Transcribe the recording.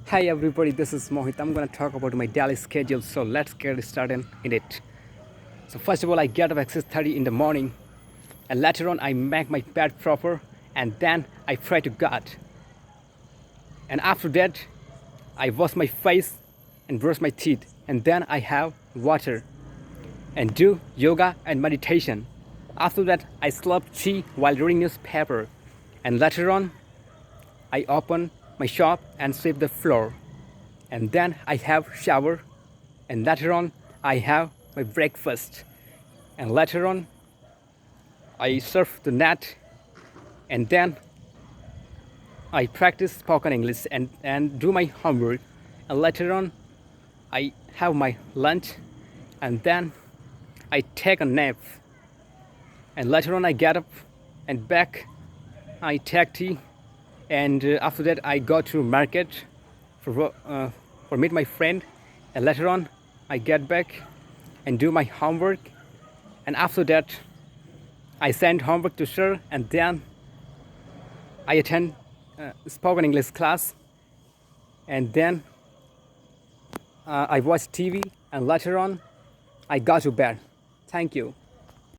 Hi everybody, this is Mohit. I'm gonna talk about my daily schedule. So let's get started in it. So first of all, I get up at 6:30 in the morning, and later on I make my bed proper, and then I pray to God. And after that, I wash my face and brush my teeth, and then I have water and do yoga and meditation. After that, I slurp tea while reading newspaper, and later on I open my shop and sweep the floor. And then I have shower, and later on I have my breakfast, and later on I surf the net, and then I practice spoken English and do my homework, and later on I have my lunch, and then I take a nap, and later on I get up and back I take tea, and after that I go to market for meet my friend, and later on I get back and do my homework, and after that I send homework to sir, and then I attend spoken English class, and then I watch TV, and later on I go to bed. Thank you.